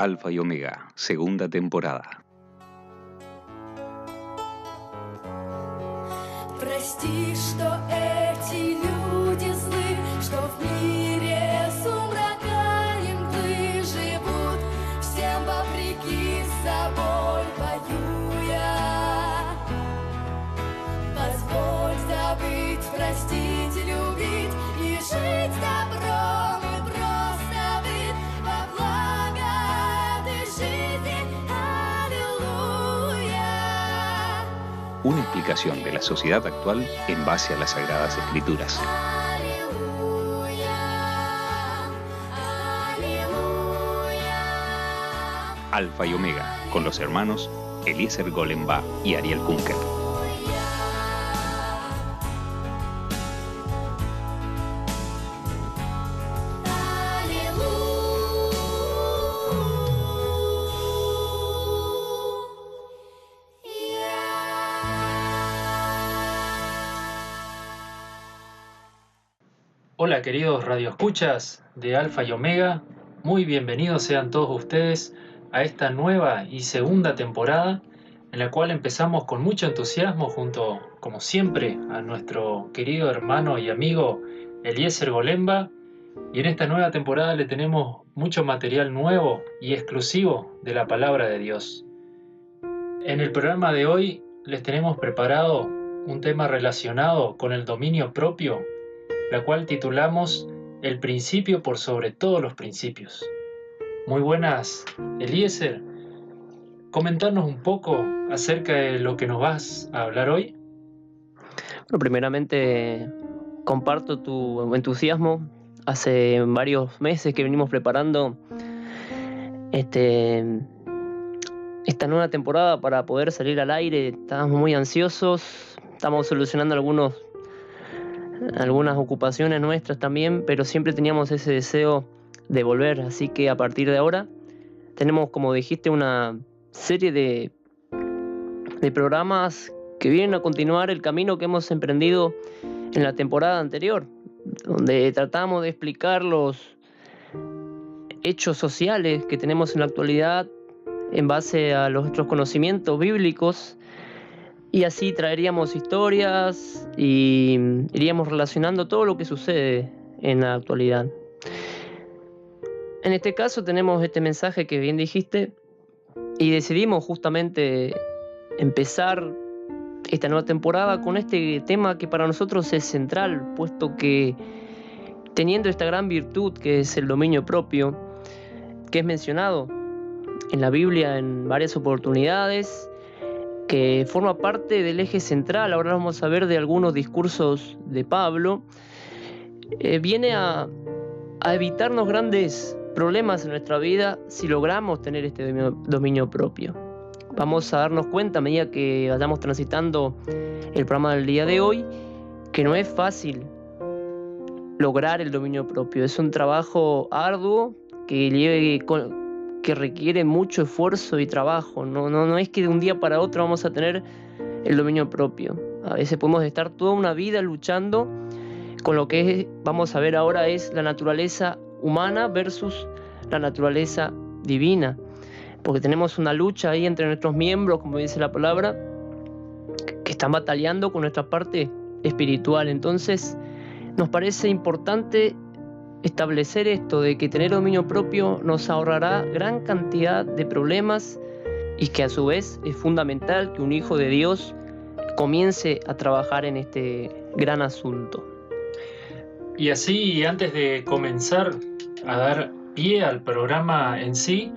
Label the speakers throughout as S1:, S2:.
S1: Alfa y Omega, segunda temporada.
S2: Прости, что эти люди злы, что в мире сумрака и мглы живут, всем вопреки с собой воюя. Позволь забыть, простить, любить и жить добром и просто быть во благо этой жизни. Аллилуйя.
S1: Una explicación de la sociedad actual en base a las Sagradas Escrituras. Alfa y Omega, con los hermanos Eliezer Golemba y Ariel Kunkel.
S3: Hola queridos radioescuchas de Alfa y Omega, muy bienvenidos sean todos ustedes a esta nueva y segunda temporada en la cual empezamos con mucho entusiasmo junto, como siempre, a nuestro querido hermano y amigo Eliezer Golemba, y en esta nueva temporada le tenemos mucho material nuevo y exclusivo de la palabra de Dios. En el programa de hoy les tenemos preparado un tema relacionado con el dominio propio, la cual titulamos El principio por sobre todos los principios. Muy buenas, Eliezer. Comentarnos un poco acerca de lo que nos vas a hablar hoy.
S4: Bueno, primeramente comparto tu entusiasmo. Hace varios meses que venimos preparando esta nueva temporada para poder salir al aire. Estábamos muy ansiosos, estamos solucionando algunas ocupaciones nuestras también, pero siempre teníamos ese deseo de volver, así que a partir de ahora tenemos, como dijiste, una serie de programas que vienen a continuar el camino que hemos emprendido en la temporada anterior, donde tratamos de explicar los hechos sociales que tenemos en la actualidad en base a nuestros conocimientos bíblicos. Y así traeríamos historias y iríamos relacionando todo lo que sucede en la actualidad. En este caso tenemos este mensaje que bien dijiste y decidimos justamente empezar esta nueva temporada con este tema que para nosotros es central, puesto que teniendo esta gran virtud que es el dominio propio, que es mencionado en la Biblia en varias oportunidades, que forma parte del eje central, ahora vamos a ver de algunos discursos de Pablo, viene a evitarnos grandes problemas en nuestra vida si logramos tener este dominio propio. Vamos a darnos cuenta a medida que vayamos transitando el programa del día de hoy, que no es fácil lograr el dominio propio. Es un trabajo arduo que requiere mucho esfuerzo y trabajo. No es que de un día para otro vamos a tener el dominio propio. A veces podemos estar toda una vida luchando con lo que vamos a ver ahora es la naturaleza humana versus la naturaleza divina. Porque tenemos una lucha ahí entre nuestros miembros, como dice la palabra, que están bataleando con nuestra parte espiritual. Entonces, nos parece importante establecer esto de que tener dominio propio nos ahorrará gran cantidad de problemas y que a su vez es fundamental que un hijo de Dios comience a trabajar en este gran asunto.
S3: Y así, antes de comenzar a dar pie al programa en sí,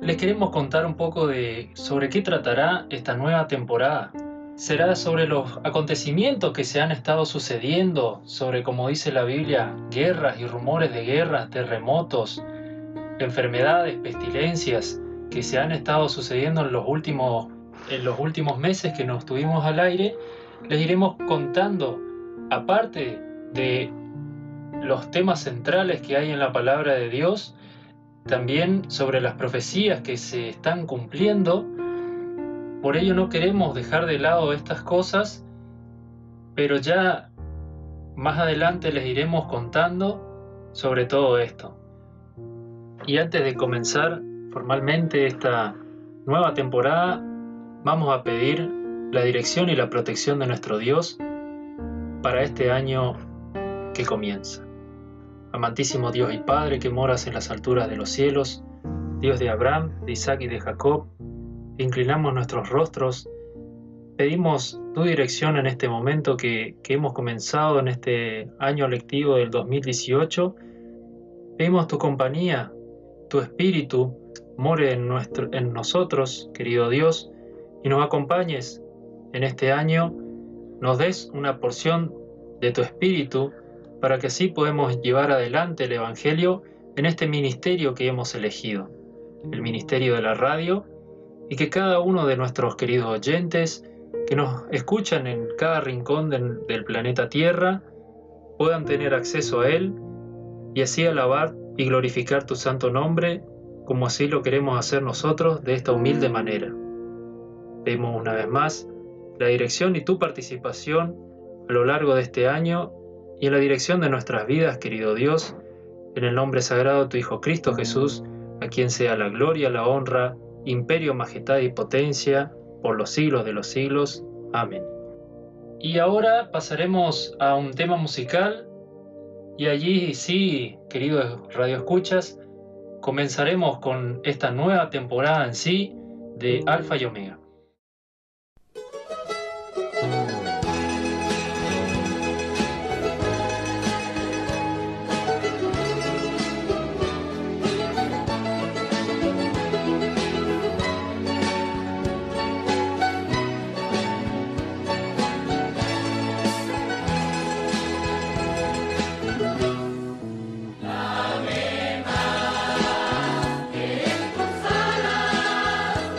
S3: les queremos contar un poco sobre qué tratará esta nueva temporada. Será sobre los acontecimientos que se han estado sucediendo, sobre, como dice la Biblia, guerras y rumores de guerras, terremotos, enfermedades, pestilencias que se han estado sucediendo en los últimos meses que nos tuvimos al aire. Les iremos contando, aparte de los temas centrales que hay en la palabra de Dios, también sobre las profecías que se están cumpliendo. Por ello no queremos dejar de lado estas cosas, pero ya más adelante les iremos contando sobre todo esto. Y antes de comenzar, formalmente esta nueva temporada, vamos a pedir la dirección y la protección de nuestro Dios para este año que comienza. Amantísimo Dios y Padre que moras en las alturas de los cielos, Dios de Abraham, de Isaac y de Jacob, inclinamos nuestros rostros, pedimos tu dirección en este momento que hemos comenzado en este año lectivo del 2018. Pedimos tu compañía, tu espíritu more en nosotros, querido Dios, y nos acompañes en este año, nos des una porción de tu espíritu para que así podamos llevar adelante el Evangelio en este ministerio que hemos elegido, el ministerio de la radio, y que cada uno de nuestros queridos oyentes que nos escuchan en cada rincón del planeta Tierra puedan tener acceso a él y así alabar y glorificar tu santo nombre como así lo queremos hacer nosotros de esta humilde manera. Pedimos una vez más la dirección y tu participación a lo largo de este año y en la dirección de nuestras vidas, querido Dios, en el nombre sagrado de tu Hijo Cristo Jesús, a quien sea la gloria, la honra, imperio, majestad y potencia, por los siglos de los siglos. Amén. Y ahora pasaremos a un tema musical, y allí sí, queridos radioescuchas, comenzaremos con esta nueva temporada en sí de Alfa y Omega.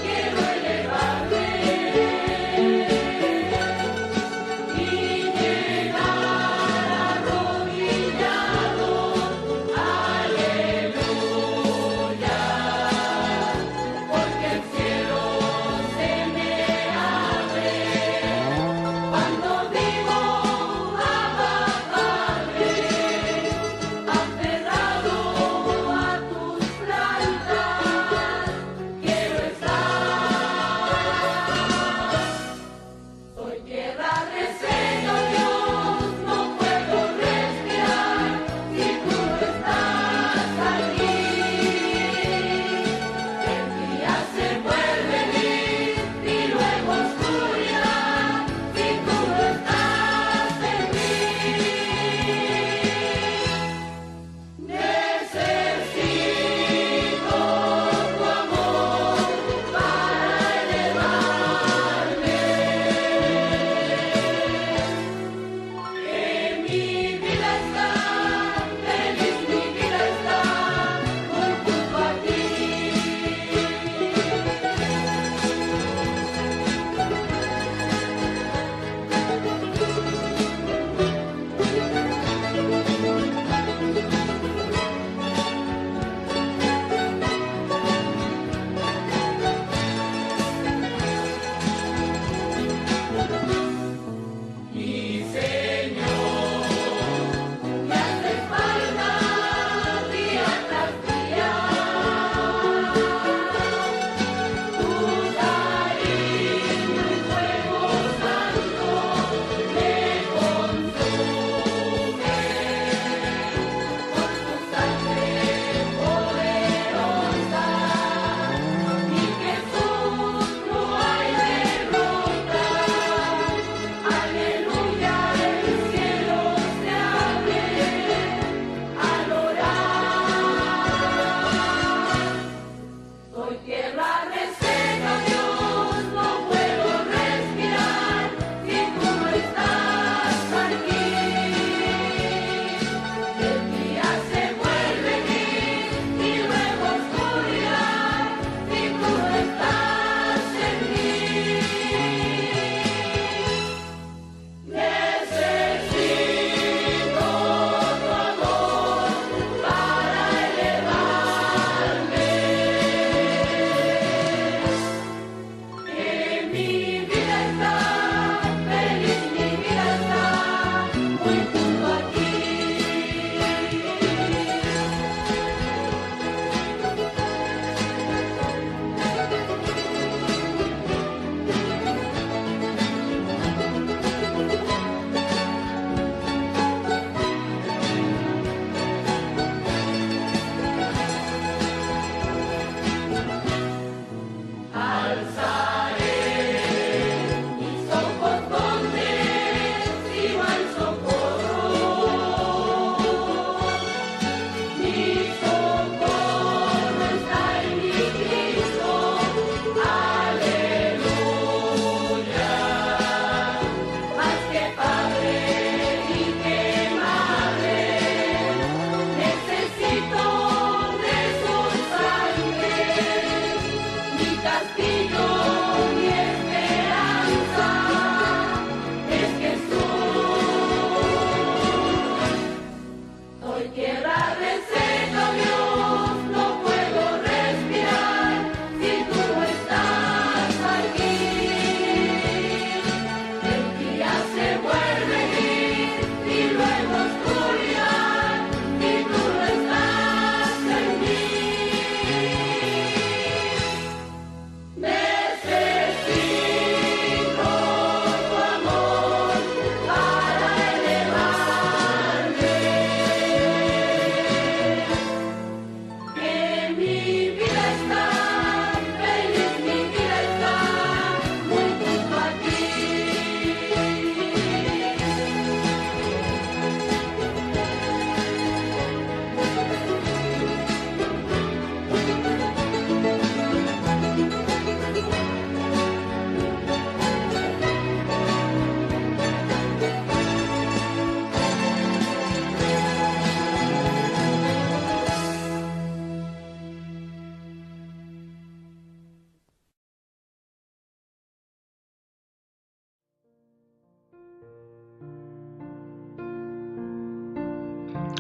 S2: Quiero elevar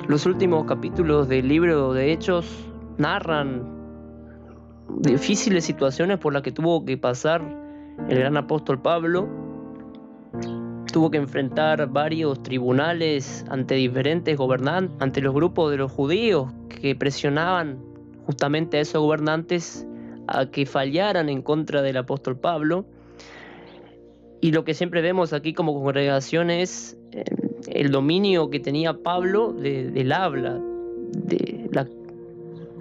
S4: Los últimos capítulos del libro de Hechos narran difíciles situaciones por las que tuvo que pasar el gran apóstol Pablo. Tuvo que enfrentar varios tribunales ante diferentes gobernantes, ante los grupos de los judíos que presionaban justamente a esos gobernantes a que fallaran en contra del apóstol Pablo. Y lo que siempre vemos aquí como congregación es el dominio que tenía Pablo del habla,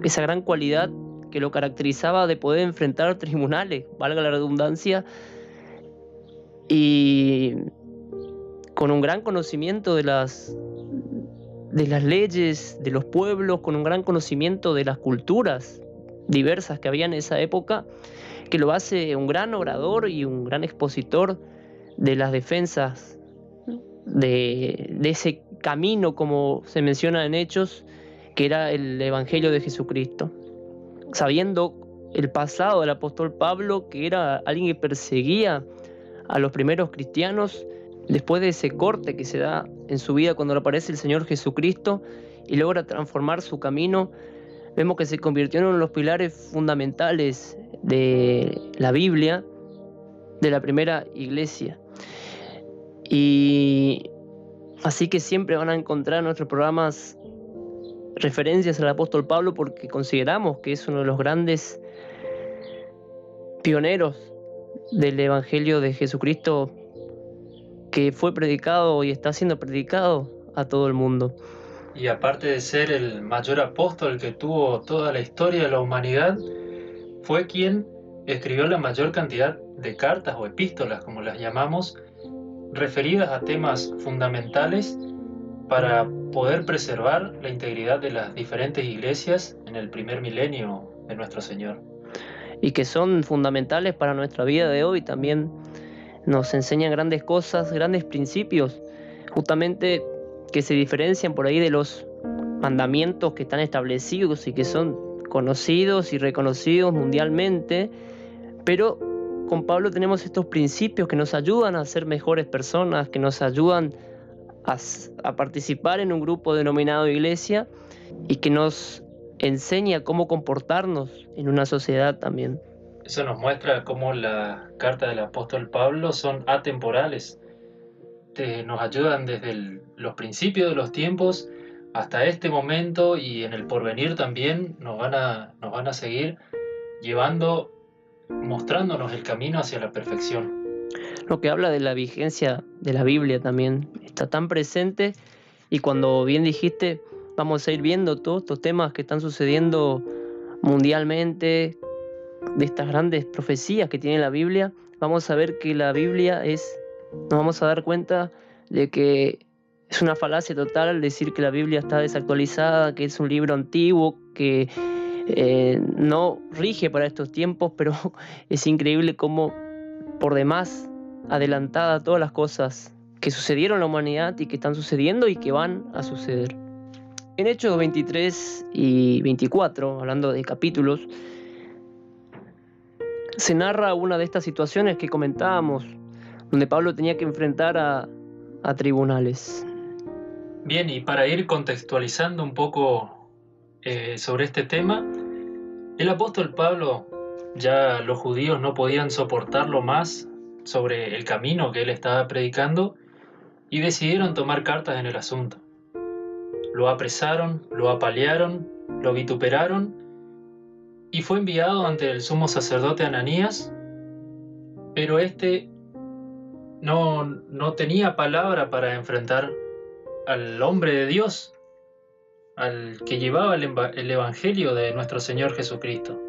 S4: esa gran cualidad que lo caracterizaba de poder enfrentar tribunales, valga la redundancia, y con un gran conocimiento de las leyes de los pueblos, con un gran conocimiento de las culturas diversas que había en esa época, que lo hace un gran orador y un gran expositor de las defensas de ese camino, como se menciona en Hechos, que era el Evangelio de Jesucristo. Sabiendo el pasado del apóstol Pablo, que era alguien que perseguía a los primeros cristianos, después de ese corte que se da en su vida cuando aparece el Señor Jesucristo y logra transformar su camino, vemos que se convirtió en uno de los pilares fundamentales de la Biblia, de la primera iglesia. Y así que siempre van a encontrar en nuestros programas referencias al apóstol Pablo, porque consideramos que es uno de los grandes pioneros del Evangelio de Jesucristo, que fue predicado y está siendo predicado a todo el mundo.
S3: Y aparte de ser el mayor apóstol que tuvo toda la historia de la humanidad, fue quien escribió la mayor cantidad de cartas o epístolas, como las llamamos, referidas a temas fundamentales para poder preservar la integridad de las diferentes iglesias en el primer milenio de nuestro Señor.
S4: Y que son fundamentales para nuestra vida de hoy. También nos enseñan grandes cosas, grandes principios, justamente que se diferencian por ahí de los mandamientos que están establecidos y que son conocidos y reconocidos mundialmente, pero con Pablo tenemos estos principios que nos ayudan a ser mejores personas, que nos ayudan a participar en un grupo denominado iglesia y que nos enseña cómo comportarnos en una sociedad también.
S3: Eso nos muestra cómo las cartas del apóstol Pablo son atemporales. Nos ayudan desde los principios de los tiempos hasta este momento, y en el porvenir también nos van a seguir llevando, mostrándonos el camino hacia la perfección.
S4: Lo que habla de la vigencia de la Biblia también está tan presente, y cuando bien dijiste, vamos a ir viendo todos estos temas que están sucediendo mundialmente, de estas grandes profecías que tiene la Biblia, vamos a ver que la Biblia nos vamos a dar cuenta de que es una falacia total decir que la Biblia está desactualizada, que es un libro antiguo, que no rige para estos tiempos, pero es increíble cómo por demás adelantada todas las cosas que sucedieron en la humanidad y que están sucediendo y que van a suceder. En Hechos 23 y 24, hablando de capítulos, se narra una de estas situaciones que comentábamos, donde Pablo tenía que enfrentar a tribunales.
S3: Bien, y para ir contextualizando un poco sobre este tema, el apóstol Pablo, ya los judíos no podían soportarlo más sobre el camino que él estaba predicando y decidieron tomar cartas en el asunto. Lo apresaron, lo apalearon, lo vituperaron y fue enviado ante el sumo sacerdote Ananías, pero este no tenía palabra para enfrentar al hombre de Dios, al que llevaba el Evangelio de nuestro Señor Jesucristo.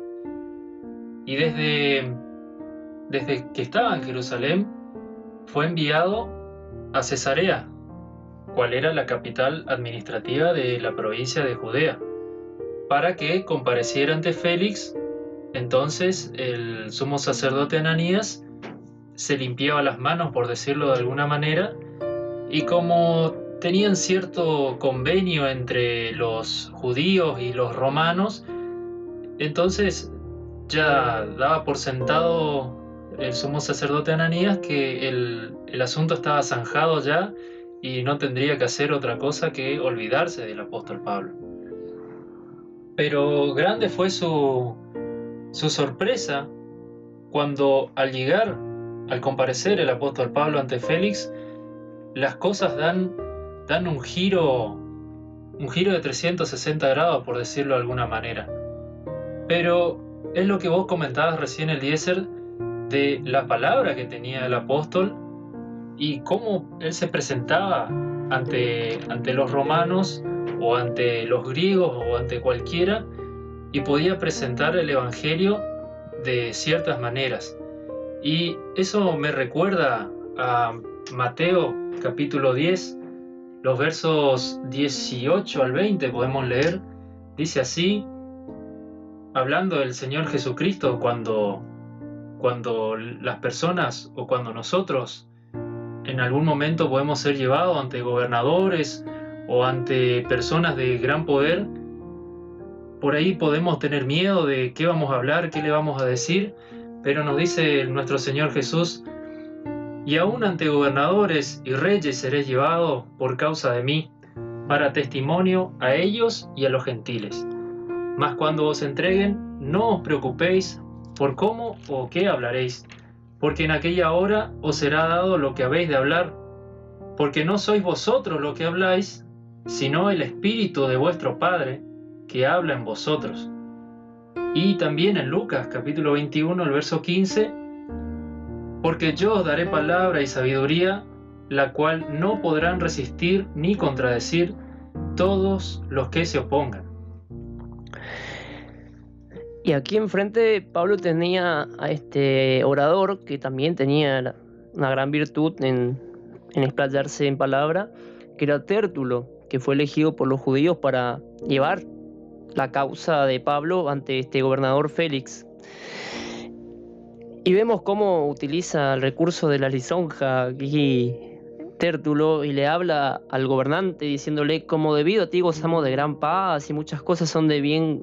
S3: Y desde que estaba en Jerusalén, fue enviado a Cesarea, cual era la capital administrativa de la provincia de Judea, para que compareciera ante Félix. Entonces el sumo sacerdote Ananías se limpiaba las manos, por decirlo de alguna manera, y como tenían cierto convenio entre los judíos y los romanos, entonces ya daba por sentado el sumo sacerdote Ananías que el asunto estaba zanjado ya y no tendría que hacer otra cosa que olvidarse del apóstol Pablo. Pero grande fue su sorpresa cuando al comparecer el apóstol Pablo ante Félix, las cosas dan un giro de 360 grados, por decirlo de alguna manera. Pero es lo que vos comentabas recién, Eliezer, de la palabra que tenía el apóstol y cómo él se presentaba ante los romanos o ante los griegos o ante cualquiera, y podía presentar el evangelio de ciertas maneras. Y eso me recuerda a Mateo capítulo 10, los versos 18 al 20 podemos leer. Dice así, hablando del Señor Jesucristo, cuando las personas o cuando nosotros en algún momento podemos ser llevados ante gobernadores o ante personas de gran poder, por ahí podemos tener miedo de qué vamos a hablar, qué le vamos a decir, pero nos dice nuestro Señor Jesús, y aún ante gobernadores y reyes seré llevado por causa de mí, para testimonio a ellos y a los gentiles. Mas cuando os entreguen, no os preocupéis por cómo o qué hablaréis, porque en aquella hora os será dado lo que habéis de hablar, porque no sois vosotros lo que habláis, sino el Espíritu de vuestro Padre que habla en vosotros. Y también en Lucas capítulo 21, el verso 15, porque yo os daré palabra y sabiduría, la cual no podrán resistir ni contradecir todos los que se opongan.
S4: Y aquí enfrente Pablo tenía a este orador que también tenía una gran virtud en explayarse en palabra, que era Tértulo, que fue elegido por los judíos para llevar la causa de Pablo ante este gobernador Félix. Y vemos cómo utiliza el recurso de la lisonja aquí Tértulo y le habla al gobernante diciéndole, como debido a ti gozamos de gran paz y muchas cosas son bien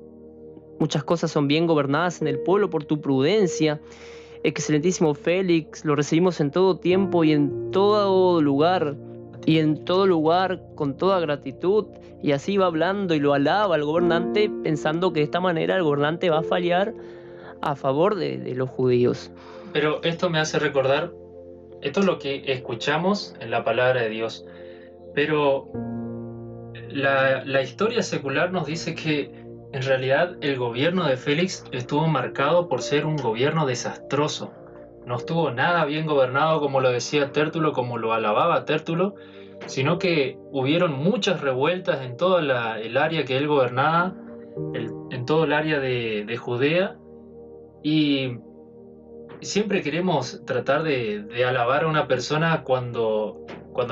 S4: gobernadas en el pueblo por tu prudencia. Excelentísimo Félix, lo recibimos en todo tiempo y en todo lugar con toda gratitud. Y así va hablando y lo alaba al gobernante, pensando que de esta manera el gobernante va a fallar a favor de los judíos.
S3: Pero esto me hace recordar, esto es lo que escuchamos en la palabra de Dios, pero la historia secular nos dice que en realidad el gobierno de Félix estuvo marcado por ser un gobierno desastroso. No estuvo nada bien gobernado, como lo decía Tértulo, como lo alababa Tértulo, sino que hubieron muchas revueltas en toda el área que él gobernaba, en todo el área de Judea, y siempre queremos tratar de alabar a una persona cuando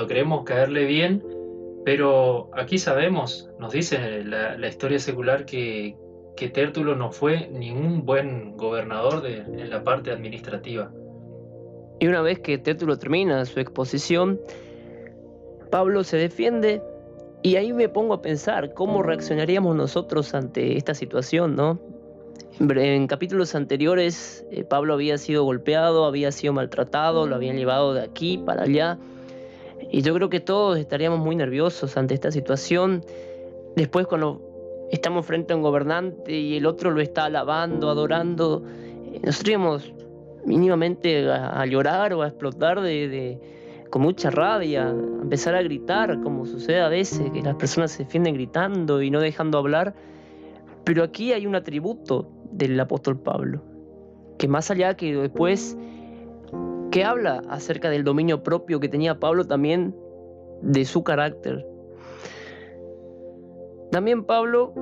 S3: queremos caerle bien, pero aquí sabemos, nos dice la historia secular que Tértulo no fue ningún buen gobernador en la parte administrativa.
S4: Y una vez que Tértulo termina su exposición, Pablo se defiende y ahí me pongo a pensar cómo reaccionaríamos nosotros ante esta situación, ¿no? En capítulos anteriores, Pablo había sido golpeado, había sido maltratado, lo habían llevado de aquí para allá. Y yo creo que todos estaríamos muy nerviosos ante esta situación. Después, cuando estamos frente a un gobernante y el otro lo está alabando, adorando, nosotros íbamos mínimamente a llorar o a explotar con mucha rabia, a empezar a gritar, como sucede a veces, que las personas se defienden gritando y no dejando hablar. Pero aquí hay un atributo del apóstol Pablo, que más allá que después, que habla acerca del dominio propio que tenía Pablo, también de su carácter. También Pablo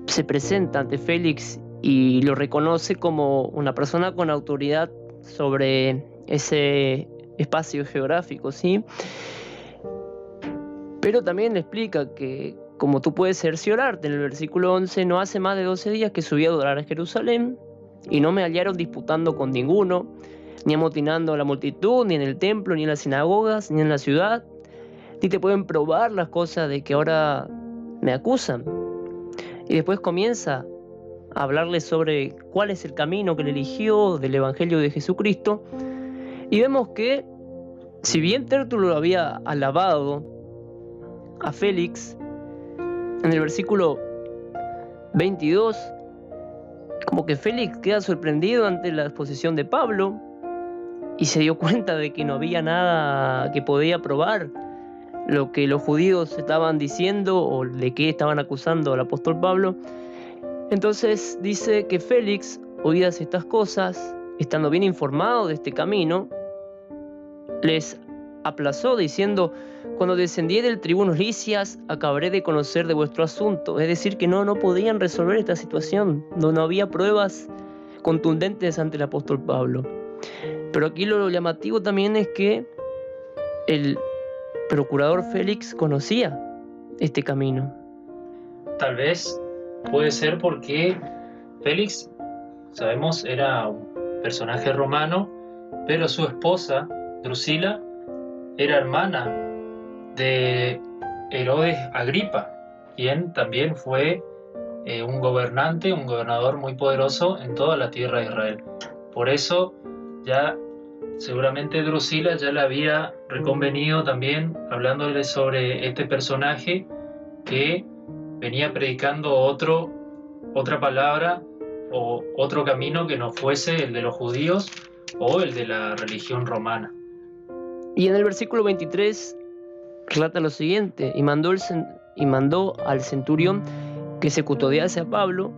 S4: se presenta ante Félix y lo reconoce como una persona con autoridad sobre ese espacio geográfico, ¿sí? Pero también le explica que, como tú puedes cerciorarte, en el versículo 11, no hace más de 12 días que subí a adorar a Jerusalén y no me hallaron disputando con ninguno, ni amotinando a la multitud, ni en el templo, ni en las sinagogas, ni en la ciudad, ni te pueden probar las cosas de que ahora me acusan. Y después comienza a hablarles sobre cuál es el camino que él eligió del Evangelio de Jesucristo, y vemos que Si bien Tértulo había alabado a Félix, en el versículo 22, como que Félix queda sorprendido ante la exposición de Pablo y se dio cuenta de que no había nada que podía probar lo que los judíos estaban diciendo o de qué estaban acusando al apóstol Pablo. Entonces dice que Félix, oídas estas cosas, estando bien informado de este camino, les aplazó diciendo: cuando descendí del tribuno Licias, acabaré de conocer de vuestro asunto. Es decir, que no podían resolver esta situación, no había pruebas contundentes ante el apóstol Pablo. Pero aquí lo llamativo también es que el procurador Félix conocía este camino.
S3: Tal vez puede ser porque Félix, sabemos, era un personaje romano, pero su esposa, Drusila, era hermana de Herodes Agripa, quien también fue un gobernador muy poderoso en toda la tierra de Israel. Por eso ya seguramente Drusila ya le había reconvenido también, hablándole sobre este personaje que venía predicando otra palabra o otro camino que no fuese el de los judíos o el de la religión romana.
S4: Y en el versículo 23 relata lo siguiente: y mandó al centurión que se custodiase a Pablo,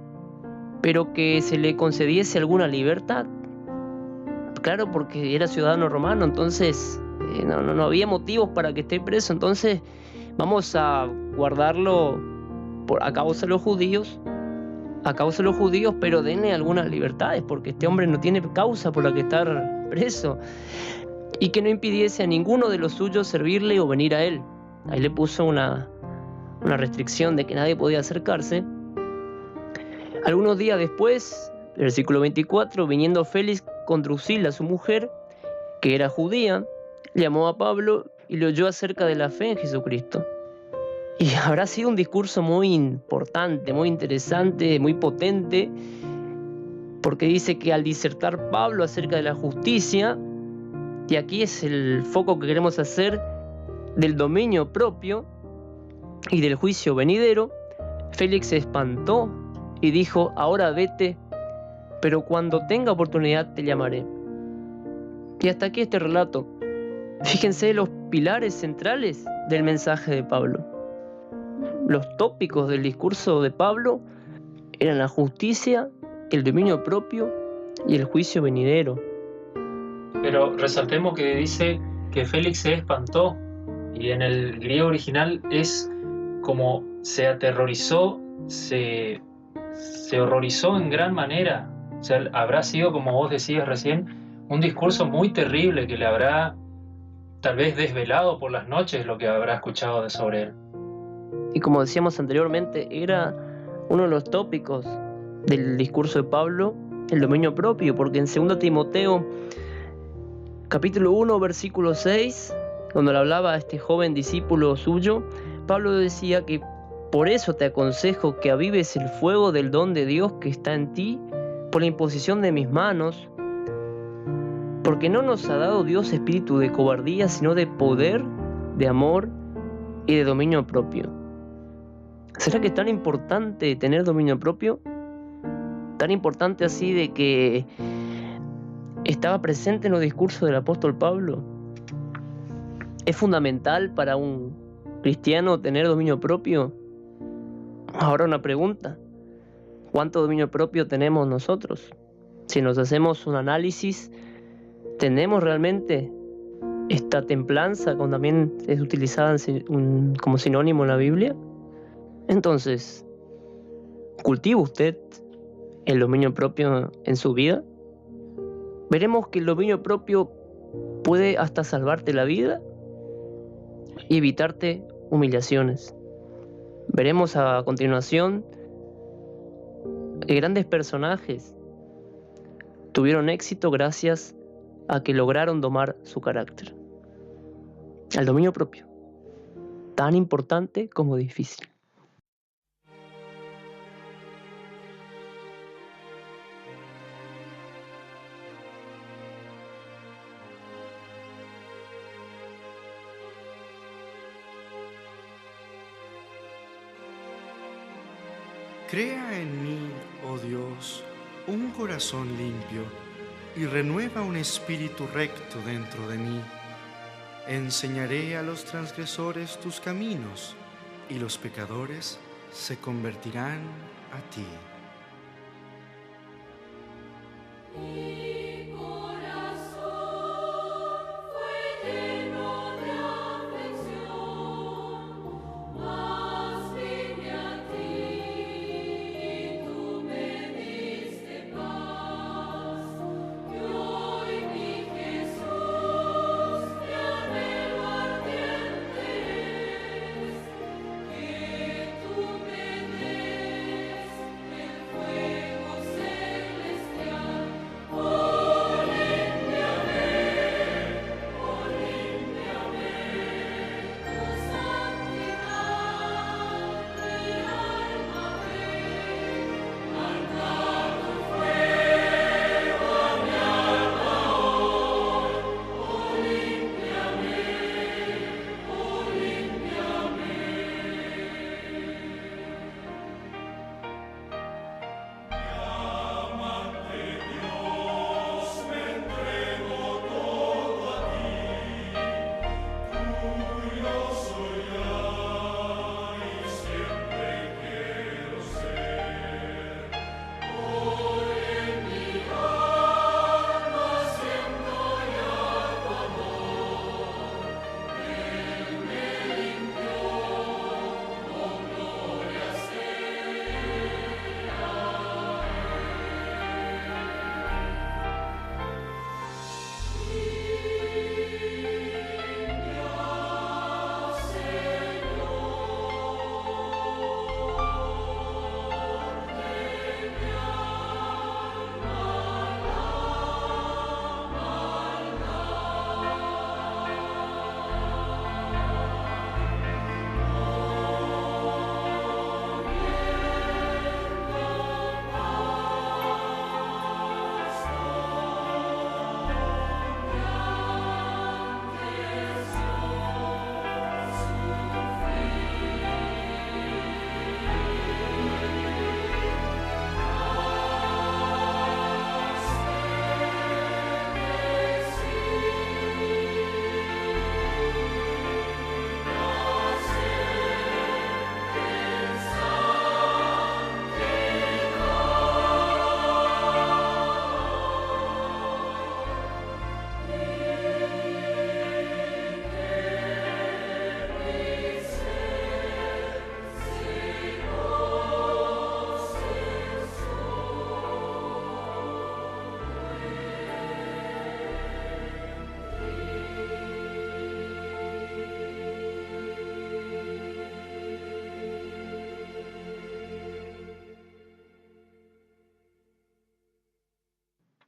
S4: pero que se le concediese alguna libertad. Claro, porque era ciudadano romano, entonces no había motivos para que esté preso. Entonces vamos a guardarlo a causa de los judíos, pero denle algunas libertades, porque este hombre no tiene causa por la que estar preso. Y que no impidiese a ninguno de los suyos servirle o venir a él. Ahí le puso una restricción de que nadie podía acercarse. Algunos días después, versículo 24, viniendo Félix con Drusila, su mujer, que era judía, llamó a Pablo y le oyó acerca de la fe en Jesucristo. Y habrá sido un discurso muy importante, muy interesante, muy potente, porque dice que al disertar Pablo acerca de la justicia, y aquí es el foco que queremos hacer, del dominio propio y del juicio venidero, Félix se espantó y dijo: ahora vete, pero cuando tenga oportunidad te llamaré. Y hasta aquí este relato. Fíjense los pilares centrales del mensaje de Pablo. Los tópicos del discurso de Pablo eran la justicia, el dominio propio y el juicio venidero.
S3: Pero resaltemos que dice que Félix se espantó, y en el griego original es como se aterrorizó, se horrorizó en gran manera. O sea, habrá sido, como vos decías recién, un discurso muy terrible que le habrá tal vez desvelado por las noches lo que habrá escuchado sobre él.
S4: Y como decíamos anteriormente, era uno de los tópicos del discurso de Pablo, el dominio propio, porque en 2 Timoteo capítulo 1, versículo 6, cuando le hablaba a este joven discípulo suyo, Pablo decía que por eso te aconsejo que avives el fuego del don de Dios que está en ti por la imposición de mis manos, porque no nos ha dado Dios espíritu de cobardía, sino de poder, de amor y de dominio propio. ¿Será que es tan importante tener dominio propio? Tan importante así de que estaba presente en los discursos del apóstol Pablo. ¿Es fundamental para un cristiano tener dominio propio? Ahora una pregunta: ¿cuánto dominio propio tenemos nosotros? Si nos hacemos un análisis, ¿tenemos realmente esta templanza, como también es utilizada como sinónimo en la Biblia? Entonces, ¿cultiva usted el dominio propio en su vida? Veremos que el dominio propio puede hasta salvarte la vida y evitarte humillaciones. Veremos a continuación que grandes personajes tuvieron éxito gracias a que lograron domar su carácter. El dominio propio, tan importante como difícil.
S5: Crea en mí, oh Dios, un corazón limpio y renueva un espíritu recto dentro de mí. Enseñaré a los transgresores tus caminos y los pecadores se convertirán a ti.
S2: Mi corazón fue lleno de aflicción, mas vine a ti y tú me diste paz. Y hoy, mi Jesús, mi anhelo ardiente es que tú me des el fuego celestial.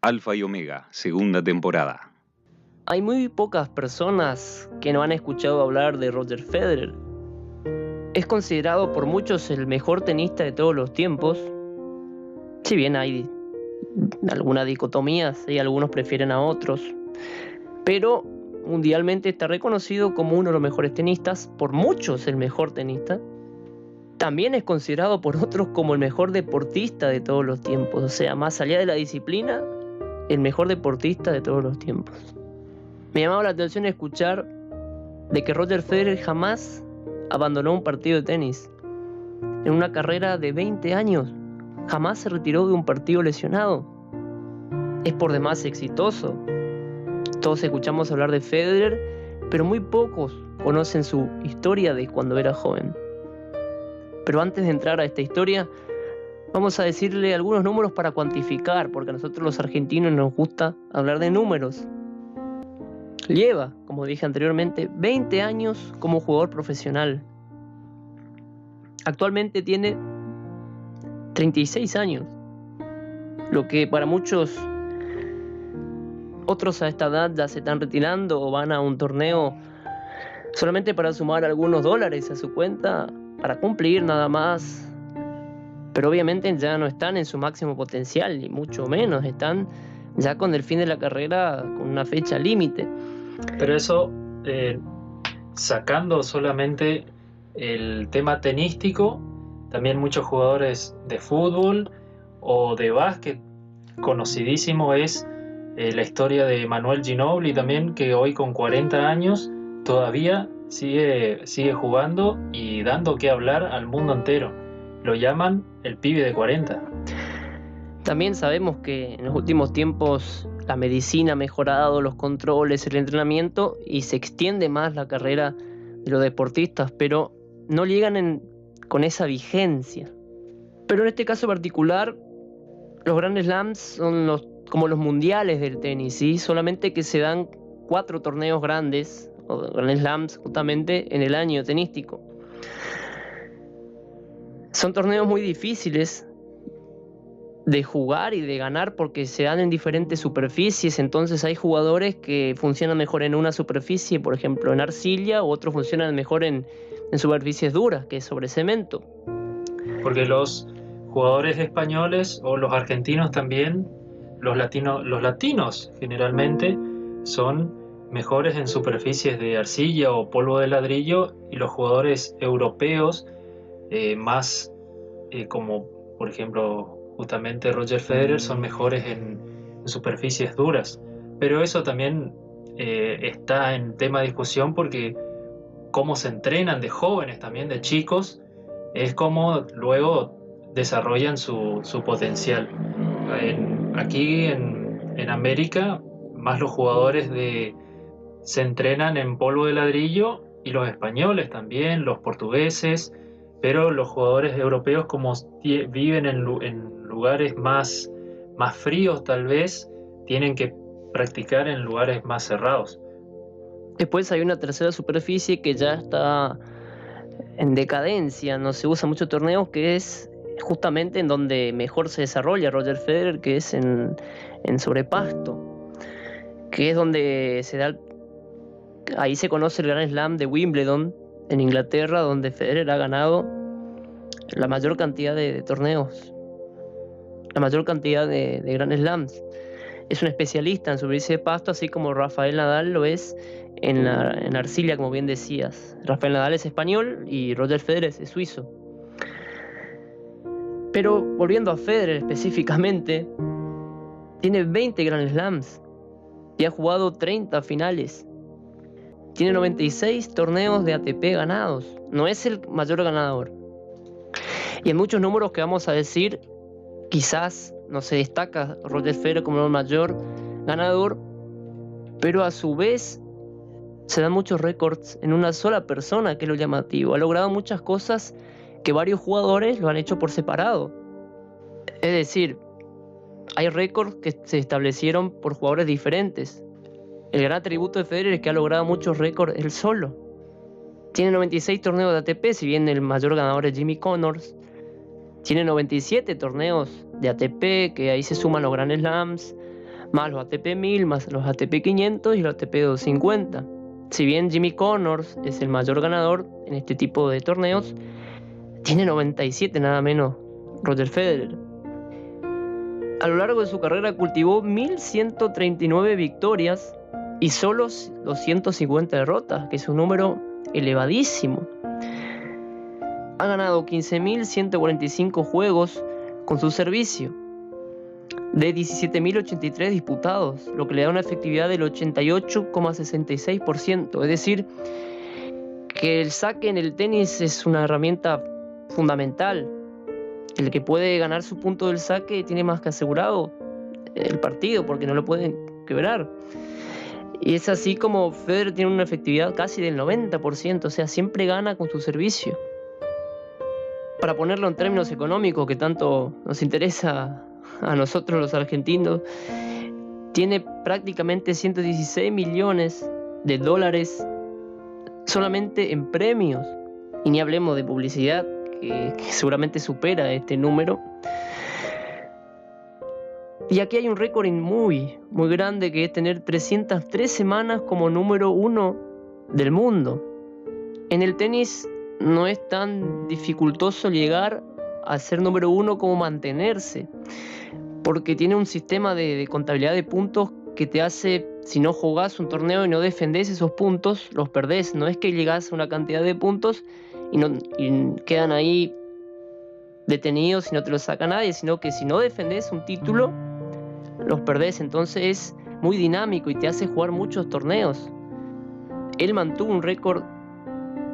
S1: Alfa y Omega, segunda temporada.
S4: Hay muy pocas personas que no han escuchado hablar de Roger Federer. Es considerado por muchos el mejor tenista de todos los tiempos. Si bien hay algunas dicotomías y algunos prefieren a otros, pero mundialmente está reconocido como uno de los mejores tenistas, por muchos el mejor tenista. También es considerado por otros como el mejor deportista de todos los tiempos, o sea, más allá de la disciplina, el mejor deportista de todos los tiempos. Me llamaba la atención escuchar de que Roger Federer jamás abandonó un partido de tenis. En una carrera de 20 años, jamás se retiró de un partido lesionado. Es por demás exitoso. Todos escuchamos hablar de Federer, pero muy pocos conocen su historia de cuando era joven. Pero antes de entrar a esta historia, vamos a decirle algunos números para cuantificar, porque a nosotros los argentinos nos gusta hablar de números. Lleva, como dije anteriormente, 20 años como jugador profesional. Actualmente tiene 36 años, lo que para muchos otros a esta edad ya se están retirando o van a un torneo solamente para sumar algunos dólares a su cuenta, para cumplir nada más. Pero obviamente ya no están en su máximo potencial, ni mucho menos, están ya con el fin de la carrera con una fecha límite.
S3: Pero eso, sacando solamente el tema tenístico, también muchos jugadores de fútbol o de básquet. Conocidísimo es la historia de Manuel Ginóbili también, que hoy con 40 años todavía sigue jugando y dando que hablar al mundo entero. Lo llaman el pibe de 40.
S4: También sabemos que en los últimos tiempos la medicina ha mejorado, los controles, el entrenamiento, y se extiende más la carrera de los deportistas, pero no llegan con esa vigencia. Pero en este caso particular, los Grand Slams son como los mundiales del tenis, ¿sí? Solamente que se dan 4 torneos grandes, o Grand Slams, justamente en el año tenístico. Son torneos muy difíciles de jugar y de ganar porque se dan en diferentes superficies, entonces hay jugadores que funcionan mejor en una superficie, por ejemplo en arcilla, u otros funcionan mejor en superficies duras, que es sobre cemento.
S3: Porque los jugadores españoles o los argentinos también, los latinos generalmente son mejores en superficies de arcilla o polvo de ladrillo, y los jugadores europeos más como por ejemplo justamente Roger Federer son mejores en superficies duras. Pero eso también está en tema de discusión, porque cómo se entrenan de jóvenes, también de chicos, es como luego desarrollan su potencial. Aquí en América, más los jugadores se entrenan en polvo de ladrillo, y los españoles también, los portugueses, pero los jugadores europeos, como viven en lugares más fríos tal vez, tienen que practicar en lugares más cerrados.
S4: Después hay una tercera superficie que ya está en decadencia, no se usa mucho torneos, que es justamente en donde mejor se desarrolla Roger Federer, que es en sobrepasto, que es donde ahí se conoce el Grand Slam de Wimbledon en Inglaterra, donde Federer ha ganado la mayor cantidad de torneos, la mayor cantidad de Grand Slams. Es un especialista en superficie de pasto, así como Rafael Nadal lo es en arcilla, como bien decías. Rafael Nadal es español y Roger Federer es suizo. Pero volviendo a Federer específicamente, tiene 20 Grand Slams y ha jugado 30 finales. Tiene 96 torneos de ATP ganados. No es el mayor ganador. Y en muchos números que vamos a decir, quizás no se destaca Roger Federer como el mayor ganador, pero a su vez se dan muchos récords en una sola persona, que es lo llamativo. Ha logrado muchas cosas que varios jugadores lo han hecho por separado. Es decir, hay récords que se establecieron por jugadores diferentes. El gran atributo de Federer es que ha logrado muchos récords él solo. Tiene 96 torneos de ATP, si bien el mayor ganador es Jimmy Connors. Tiene 97 torneos de ATP, que ahí se suman los Grand Slams, más los ATP 1000, más los ATP 500 y los ATP 250. Si bien Jimmy Connors es el mayor ganador en este tipo de torneos, tiene 97 nada menos Roger Federer. A lo largo de su carrera cultivó 1139 victorias y solo 250 derrotas, que es un número elevadísimo. Ha ganado 15.145 juegos con su servicio, de 17.083 disputados, lo que le da una efectividad del 88,66%. Es decir, que el saque en el tenis es una herramienta fundamental. El que puede ganar su punto del saque tiene más que asegurado el partido, porque no lo pueden quebrar. Y es así como Federer tiene una efectividad casi del 90%, o sea, siempre gana con su servicio. Para ponerlo en términos económicos, que tanto nos interesa a nosotros los argentinos, tiene prácticamente 116 millones de dólares solamente en premios. Y ni hablemos de publicidad, que seguramente supera este número. Y aquí hay un récord muy, muy grande, que es tener 303 semanas como número 1 del mundo. En el tenis no es tan dificultoso llegar a ser número 1 como mantenerse, porque tiene un sistema de contabilidad de puntos que te hace, si no jugás un torneo y no defendés esos puntos, los perdés. No es que llegás a una cantidad de puntos y quedan ahí detenido si no te lo saca nadie, sino que si no defendés un título, los perdés. Entonces es muy dinámico y te hace jugar muchos torneos. Él mantuvo un récord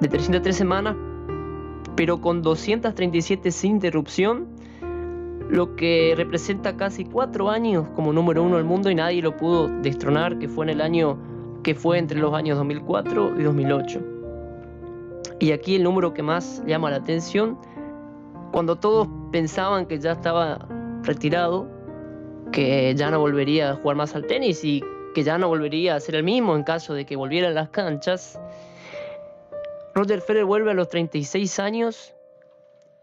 S4: de 303 semanas, pero con 237 sin interrupción, lo que representa casi 4 años como número 1 del mundo, y nadie lo pudo destronar, que fue entre los años 2004 y 2008. Y aquí el número que más llama la atención, cuando todos pensaban que ya estaba retirado, que ya no volvería a jugar más al tenis y que ya no volvería a ser el mismo en caso de que volviera a las canchas, Roger Federer vuelve a los 36 años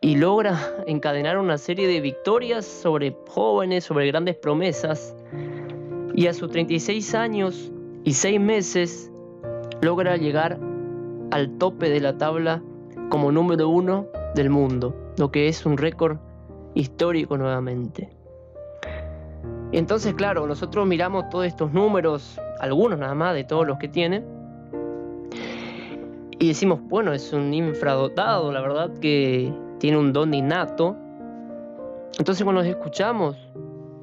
S4: y logra encadenar una serie de victorias sobre jóvenes, sobre grandes promesas, y a sus 36 años y 6 meses logra llegar al tope de la tabla como número 1 del mundo, lo que es un récord histórico nuevamente. Entonces, claro, nosotros miramos todos estos números, algunos nada más de todos los que tiene, y decimos, bueno, es un infradotado, la verdad que tiene un don innato. Entonces, cuando escuchamos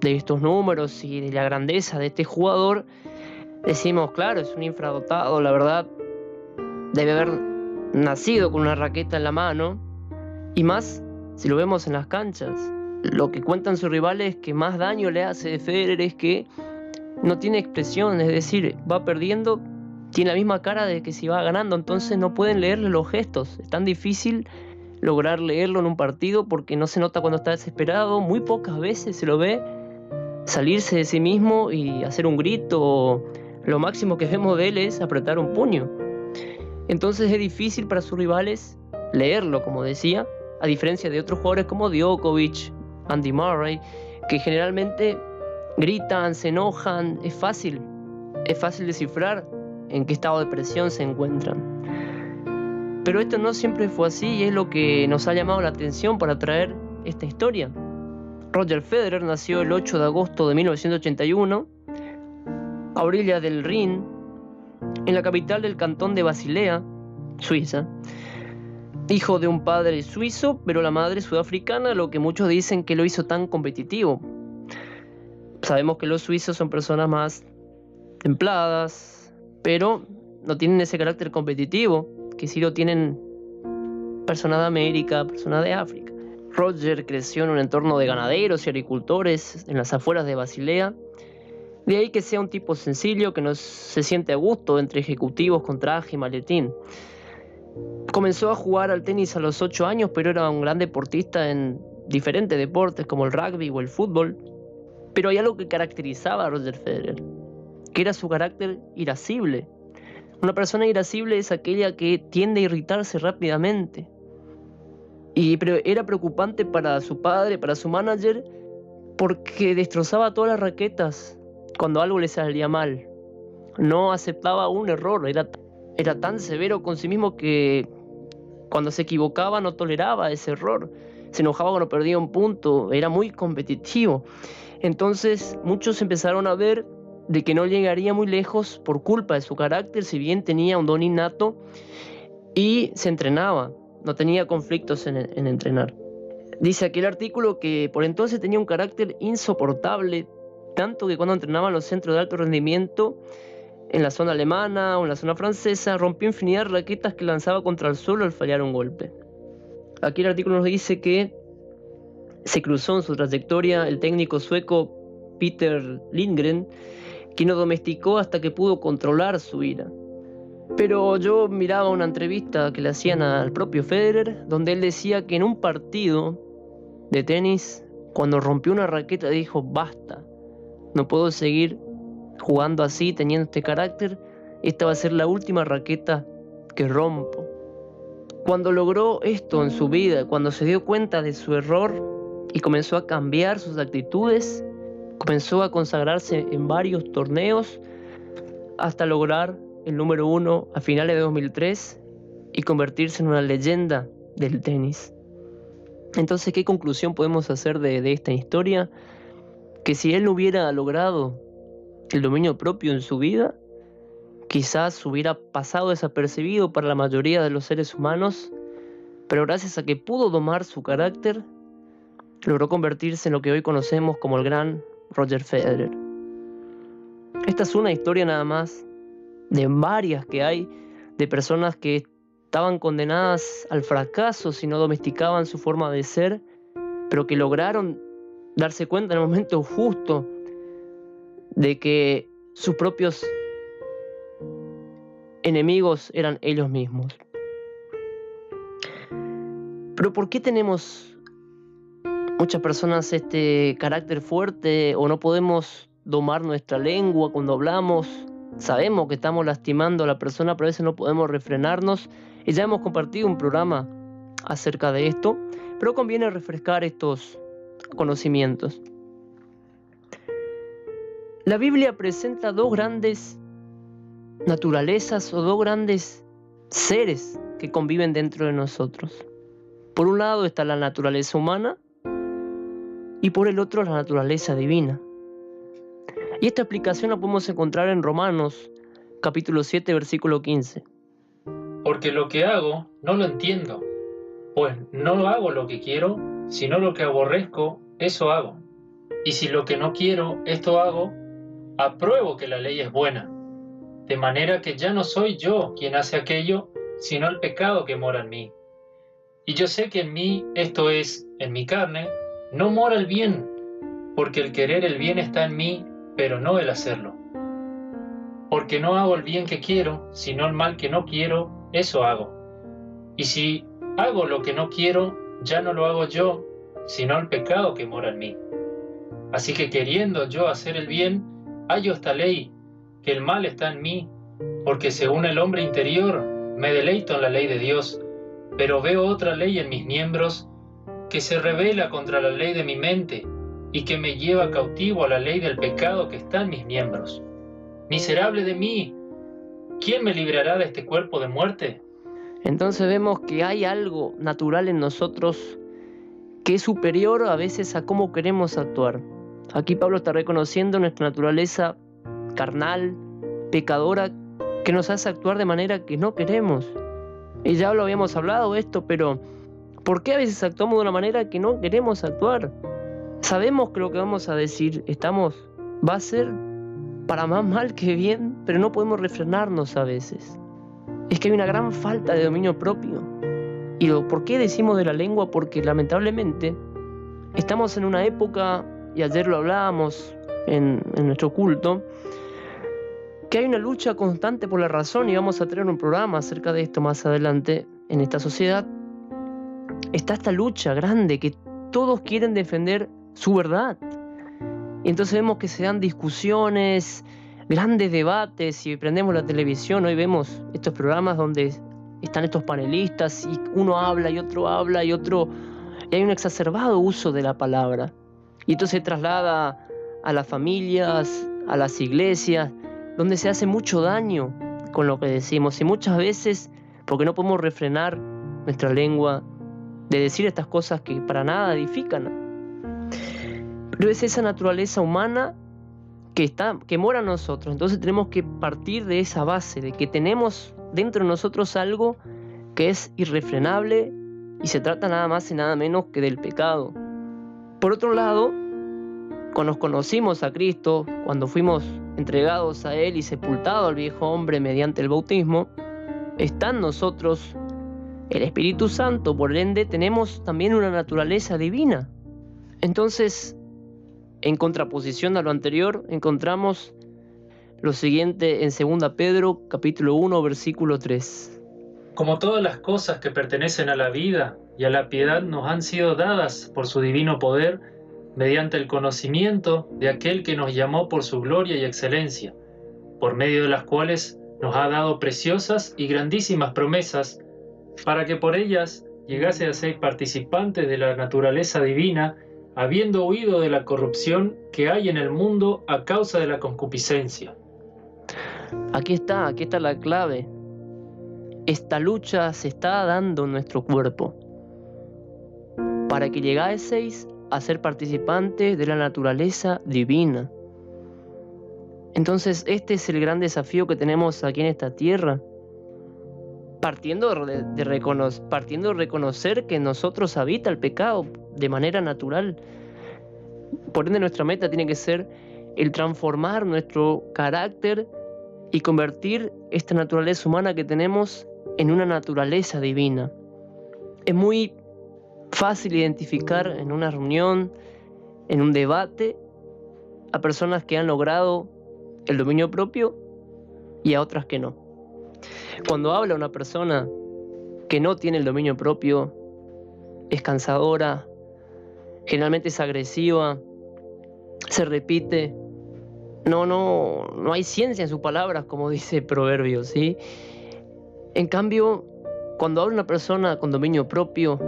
S4: de estos números y de la grandeza de este jugador, decimos, claro, es un infradotado, la verdad, debe haber nacido con una raqueta en la mano, y más si lo vemos en las canchas. Lo que cuentan sus rivales que más daño le hace de Federer es que no tiene expresión, es decir, va perdiendo, tiene la misma cara de que si va ganando, entonces no pueden leerle los gestos. Es tan difícil lograr leerlo en un partido porque no se nota cuando está desesperado. Muy pocas veces se lo ve salirse de sí mismo y hacer un grito. Lo máximo que vemos de él es apretar un puño. Entonces es difícil para sus rivales leerlo, como decía, a diferencia de otros jugadores como Djokovic, Andy Murray, que generalmente gritan, se enojan. Es fácil descifrar en qué estado de presión se encuentran. Pero esto no siempre fue así, y es lo que nos ha llamado la atención para traer esta historia. Roger Federer nació el 8 de agosto de 1981 a orillas del Rin, en la capital del cantón de Basilea, Suiza. Hijo de un padre suizo, pero la madre sudafricana, lo que muchos dicen que lo hizo tan competitivo. Sabemos que los suizos son personas más templadas, pero no tienen ese carácter competitivo que sí lo tienen personas de América, personas de África. Roger creció en un entorno de ganaderos y agricultores en las afueras de Basilea. De ahí que sea un tipo sencillo, que no se siente a gusto entre ejecutivos con traje y maletín. Comenzó a jugar al tenis a los 8 años, pero era un gran deportista en diferentes deportes como el rugby o el fútbol. Pero hay algo que caracterizaba a Roger Federer, que era su carácter irascible. Una persona irascible es aquella que tiende a irritarse rápidamente. Pero era preocupante para su padre, para su manager, porque destrozaba todas las raquetas cuando algo le salía mal. No aceptaba un error, era tan severo con sí mismo que cuando se equivocaba no toleraba ese error. Se enojaba cuando perdía un punto, era muy competitivo. Entonces muchos empezaron a ver de que no llegaría muy lejos por culpa de su carácter, si bien tenía un don innato y se entrenaba, no tenía conflictos en entrenar. Dice aquel artículo que por entonces tenía un carácter insoportable, tanto que cuando entrenaba en los centros de alto rendimiento, en la zona alemana o en la zona francesa, rompió infinidad de raquetas que lanzaba contra el suelo al fallar un golpe. Aquí el artículo nos dice que se cruzó en su trayectoria el técnico sueco Peter Lindgren, quien lo domesticó hasta que pudo controlar su ira. Pero yo miraba una entrevista que le hacían al propio Federer, donde él decía que en un partido de tenis, cuando rompió una raqueta, dijo: basta, no puedo seguir jugando así, teniendo este carácter, esta va a ser la última raqueta que rompo. Cuando logró esto en su vida, cuando se dio cuenta de su error y comenzó a cambiar sus actitudes, comenzó a consagrarse en varios torneos hasta lograr el número 1 a finales de 2003 y convertirse en una leyenda del tenis. Entonces, ¿qué conclusión podemos hacer de esta historia? Que si él no hubiera logrado el dominio propio en su vida, quizás hubiera pasado desapercibido para la mayoría de los seres humanos, pero gracias a que pudo domar su carácter, logró convertirse en lo que hoy conocemos como el gran Roger Federer. Esta es una historia nada más de varias que hay de personas que estaban condenadas al fracaso si no domesticaban su forma de ser, pero que lograron darse cuenta en el momento justo de que sus propios enemigos eran ellos mismos. Pero ¿por qué tenemos muchas personas este carácter fuerte o no podemos domar nuestra lengua cuando hablamos? Sabemos que estamos lastimando a la persona, pero a veces no podemos refrenarnos. Y ya hemos compartido un programa acerca de esto, pero conviene refrescar estos conocimientos. La Biblia presenta dos grandes naturalezas o dos grandes seres que conviven dentro de nosotros. Por un lado está la naturaleza humana y por el otro la naturaleza divina. Y esta explicación la podemos encontrar en Romanos, capítulo 7, versículo 15.
S3: Porque lo que hago no lo entiendo, pues no hago lo que quiero, sino lo que aborrezco, eso hago. Y si lo que no quiero, esto hago, apruebo que la ley es buena. De manera que ya no soy yo quien hace aquello, sino el pecado que mora en mí. Y yo sé que en mí, esto es, en mi carne, no mora el bien, porque el querer el bien está en mí, pero no el hacerlo. Porque no hago el bien que quiero, sino el mal que no quiero, eso hago. Y si hago lo que no quiero, ya no lo hago yo, sino el pecado que mora en mí. Así que queriendo yo hacer el bien, hallo esta ley, que el mal está en mí, porque según el hombre interior me deleito en la ley de Dios, pero veo otra ley en mis miembros que se rebela contra la ley de mi mente y que me lleva cautivo a la ley del pecado que está en mis miembros. Miserable de mí, ¿quién me librará de este cuerpo de muerte?
S4: Entonces vemos que hay algo natural en nosotros que es superior a veces a cómo queremos actuar. Aquí Pablo está reconociendo nuestra naturaleza carnal, pecadora, que nos hace actuar de manera que no queremos. Y ya lo habíamos hablado esto, pero ¿por qué a veces actuamos de una manera que no queremos actuar? Sabemos que lo que vamos a decir va a ser para más mal que bien, pero no podemos refrenarnos a veces. Es que hay una gran falta de dominio propio. ¿Y por qué decimos de la lengua? Porque lamentablemente estamos en una época, y ayer lo hablábamos en nuestro culto, que hay una lucha constante por la razón, y vamos a tener un programa acerca de esto más adelante. En esta sociedad está esta lucha grande que todos quieren defender su verdad. Y entonces vemos que se dan discusiones, grandes debates. Si prendemos la televisión, hoy vemos estos programas donde están estos panelistas y uno habla y otro habla y hay un exacerbado uso de la palabra. Y esto se traslada a las familias, a las iglesias, donde se hace mucho daño con lo que decimos. Y muchas veces, porque no podemos refrenar nuestra lengua de decir estas cosas que para nada edifican. Pero es esa naturaleza humana que mora en nosotros. Entonces tenemos que partir de esa base, de que tenemos dentro de nosotros algo que es irrefrenable y se trata nada más y nada menos que del pecado. Por otro lado, cuando nos conocimos a Cristo, cuando fuimos entregados a Él y sepultados al viejo hombre mediante el bautismo, está en nosotros el Espíritu Santo. Por ende, tenemos también una naturaleza divina. Entonces, en contraposición a lo anterior, encontramos lo siguiente en 2 Pedro, capítulo 1, versículo 3.
S3: Como todas las cosas que pertenecen a la vida y a la piedad nos han sido dadas por su divino poder, mediante el conocimiento de aquel que nos llamó por su gloria y excelencia, por medio de las cuales nos ha dado preciosas y grandísimas promesas, para que por ellas llegase a ser participantes de la naturaleza divina, habiendo huido de la corrupción que hay en el mundo a causa de la concupiscencia.
S4: Aquí está la clave. Esta lucha se está dando en nuestro cuerpo para que llegaseis a ser participantes de la naturaleza divina. Entonces este es el gran desafío que tenemos aquí en esta tierra, partiendo de reconocer que en nosotros habita el pecado de manera natural. Por ende, nuestra meta tiene que ser el transformar nuestro carácter y convertir esta naturaleza humana que tenemos en una naturaleza divina. Es muy fácil identificar en una reunión, en un debate, a personas que han logrado el dominio propio y a otras que no. Cuando habla una persona que no tiene el dominio propio, es cansadora, generalmente es agresiva, se repite, no hay ciencia en sus palabras, como dice Proverbios, ¿sí? En cambio, cuando habla una persona con dominio propio,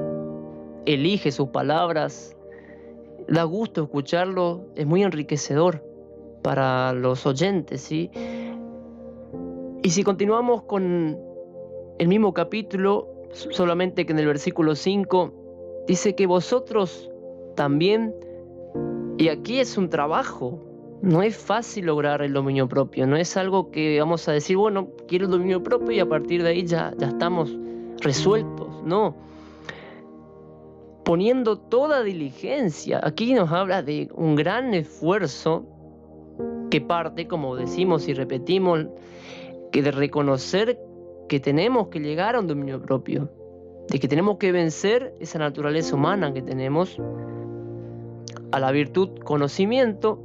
S4: elige sus palabras, da gusto escucharlo, es muy enriquecedor para los oyentes, ¿sí? Y si continuamos con el mismo capítulo, solamente que en el versículo 5, dice que vosotros también, y aquí es un trabajo, no es fácil lograr el dominio propio, no es algo que vamos a decir, bueno, quiero el dominio propio y a partir de ahí ya estamos resueltos, no. Poniendo toda diligencia, aquí nos habla de un gran esfuerzo que parte, como decimos y repetimos, que de reconocer que tenemos que llegar a un dominio propio, de que tenemos que vencer esa naturaleza humana que tenemos, a la virtud conocimiento,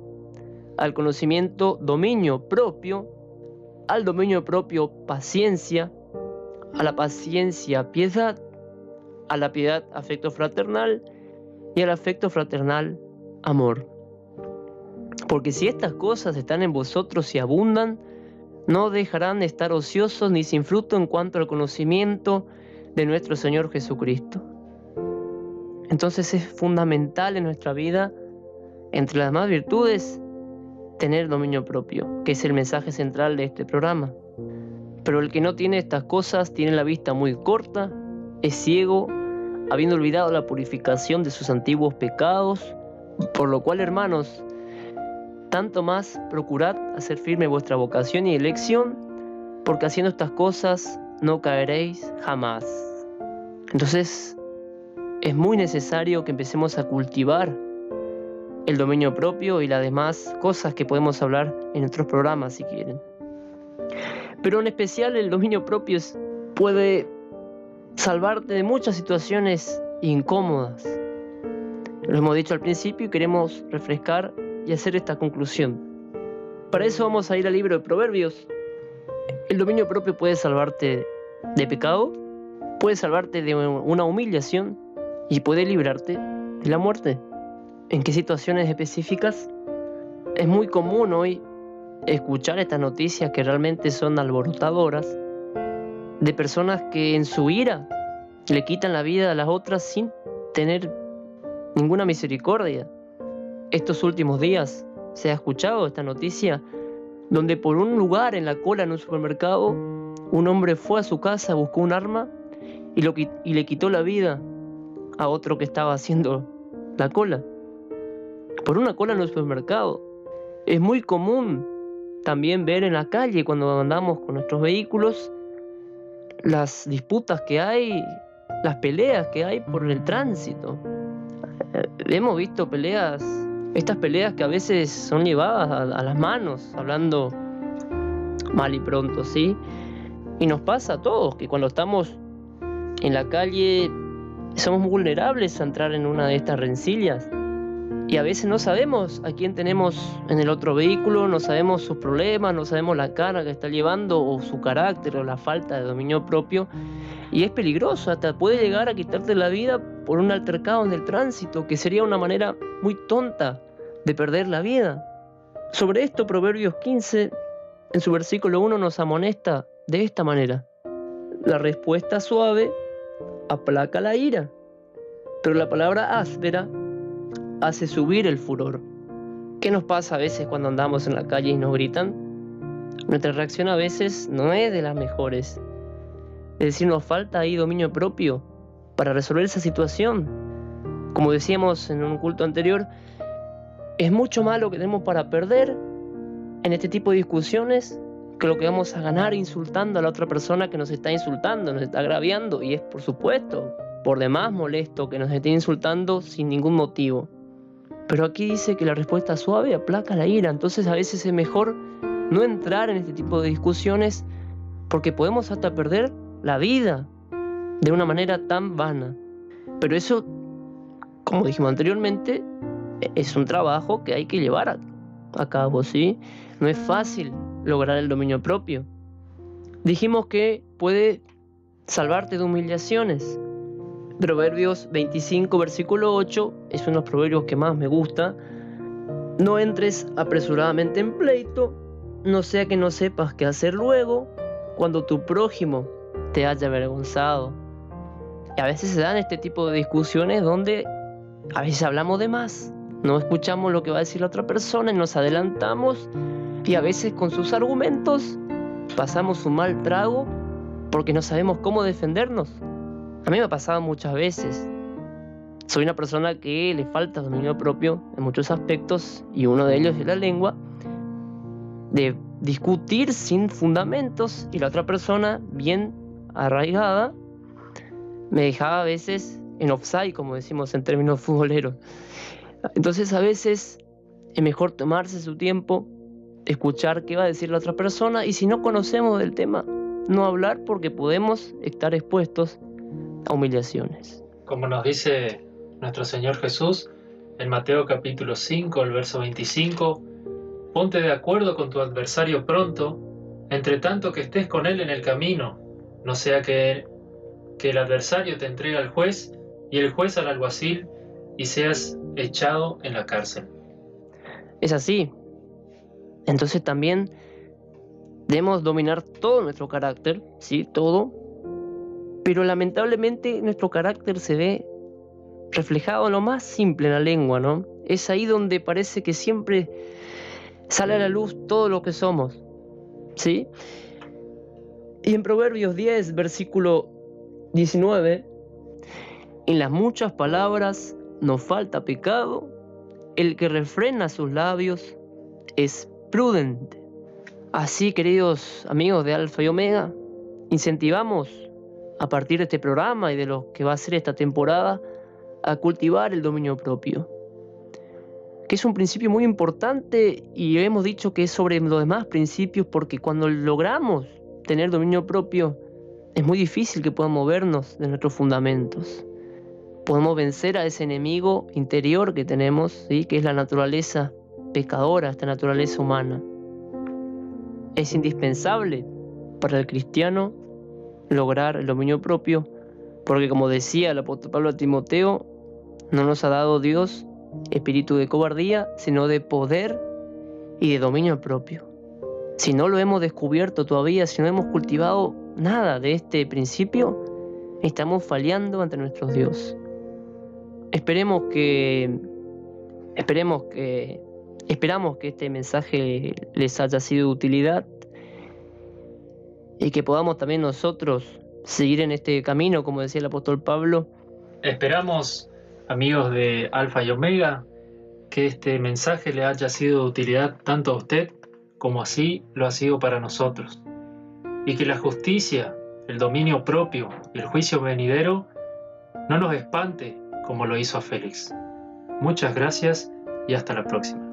S4: al conocimiento dominio propio, al dominio propio paciencia, a la paciencia piedad, a la piedad afecto fraternal y al afecto fraternal amor. Porque si estas cosas están en vosotros y abundan, no dejarán de estar ociosos ni sin fruto en cuanto al conocimiento de nuestro Señor Jesucristo. Entonces es fundamental en nuestra vida, entre las demás virtudes, tener dominio propio, que es el mensaje central de este programa. Pero el que no tiene estas cosas tiene la vista muy corta, es ciego, habiendo olvidado la purificación de sus antiguos pecados, por lo cual, hermanos, tanto más procurad hacer firme vuestra vocación y elección, porque haciendo estas cosas no caeréis jamás. Entonces, es muy necesario que empecemos a cultivar el dominio propio y las demás cosas que podemos hablar en otros programas si quieren. Pero en especial el dominio propio puede salvarte de muchas situaciones incómodas. Lo hemos dicho al principio y queremos refrescar y hacer esta conclusión. Para eso vamos a ir al libro de Proverbios. El dominio propio puede salvarte de pecado, puede salvarte de una humillación y puede librarte de la muerte. ¿En qué situaciones específicas? Es muy común hoy escuchar estas noticias que realmente son alborotadoras, de personas que en su ira le quitan la vida a las otras sin tener ninguna misericordia. Estos últimos días se ha escuchado esta noticia donde por un lugar en la cola en un supermercado un hombre fue a su casa, buscó un arma y le quitó la vida a otro que estaba haciendo la cola. Por una cola en un supermercado. Es muy común también ver en la calle cuando andamos con nuestros vehículos las disputas que hay, las peleas que hay por el tránsito. Hemos visto estas peleas que a veces son llevadas a las manos, hablando mal y pronto, ¿sí? Y nos pasa a todos que cuando estamos en la calle somos vulnerables a entrar en una de estas rencillas. Y a veces no sabemos a quién tenemos en el otro vehículo, no sabemos sus problemas, no sabemos la cara que está llevando o su carácter o la falta de dominio propio. Y es peligroso, hasta puede llegar a quitarte la vida por un altercado en el tránsito, que sería una manera muy tonta de perder la vida. Sobre esto, Proverbios 15, en su versículo 1, nos amonesta de esta manera. La respuesta suave aplaca la ira, pero la palabra áspera hace subir el furor. ¿Qué nos pasa a veces cuando andamos en la calle y nos gritan? Nuestra reacción a veces no es de las mejores. Es decir, nos falta ahí dominio propio para resolver esa situación. Como decíamos en un culto anterior, es mucho más lo que tenemos para perder en este tipo de discusiones que lo que vamos a ganar insultando a la otra persona que nos está insultando, nos está agraviando, y es por supuesto por demás molesto que nos esté insultando sin ningún motivo. Pero aquí dice que la respuesta suave aplaca la ira, entonces a veces es mejor no entrar en este tipo de discusiones porque podemos hasta perder la vida de una manera tan vana. Pero eso, como dijimos anteriormente, es un trabajo que hay que llevar a cabo, ¿sí? No es fácil lograr el dominio propio. Dijimos que puede salvarte de humillaciones. Proverbios 25, versículo 8, es uno de los proverbios que más me gusta. No entres apresuradamente en pleito, no sea que no sepas qué hacer luego, cuando tu prójimo te haya avergonzado. Y a veces se dan este tipo de discusiones donde a veces hablamos de más, no escuchamos lo que va a decir la otra persona y nos adelantamos, y a veces con sus argumentos pasamos un mal trago porque no sabemos cómo defendernos. A mí me ha pasado muchas veces. Soy una persona que le falta dominio propio en muchos aspectos, y uno de ellos es la lengua, de discutir sin fundamentos, y la otra persona, bien arraigada, me dejaba a veces en offside, como decimos en términos futboleros. Entonces a veces es mejor tomarse su tiempo, escuchar qué va a decir la otra persona, y si no conocemos del tema, no hablar, porque podemos estar expuestos a humillaciones.
S3: Como nos dice nuestro Señor Jesús en Mateo capítulo 5, el verso 25, ponte de acuerdo con tu adversario pronto, entre tanto que estés con él en el camino, no sea que el adversario te entregue al juez y el juez al alguacil y seas echado en la cárcel.
S4: Es así. Entonces también debemos dominar todo nuestro carácter, ¿sí? Todo. Pero lamentablemente nuestro carácter se ve reflejado en lo más simple, en la lengua, ¿no? Es ahí donde parece que siempre sale a la luz todo lo que somos, ¿sí? Y en Proverbios 10, versículo 19, en las muchas palabras no falta pecado, el que refrena sus labios es prudente. Así, queridos amigos de Alfa y Omega, incentivamos a partir de este programa y de lo que va a ser esta temporada a cultivar el dominio propio, que es un principio muy importante, y hemos dicho que es sobre los demás principios, porque cuando logramos tener dominio propio es muy difícil que podamos movernos de nuestros fundamentos. Podemos vencer a ese enemigo interior que tenemos, ¿sí? Que es la naturaleza pecadora, esta naturaleza humana. Es indispensable para el cristiano lograr el dominio propio, porque como decía el apóstol Pablo a Timoteo, no nos ha dado Dios espíritu de cobardía, sino de poder y de dominio propio. Si no lo hemos descubierto todavía, si no hemos cultivado nada de este principio, estamos fallando ante nuestro Dios. Esperamos que este mensaje les haya sido de utilidad, y que podamos también nosotros seguir en este camino, como decía el apóstol Pablo.
S3: Esperamos, amigos de Alfa y Omega, que este mensaje le haya sido de utilidad tanto a usted como así lo ha sido para nosotros, y que la justicia, el dominio propio y el juicio venidero no nos espante como lo hizo a Félix. Muchas gracias y hasta la próxima.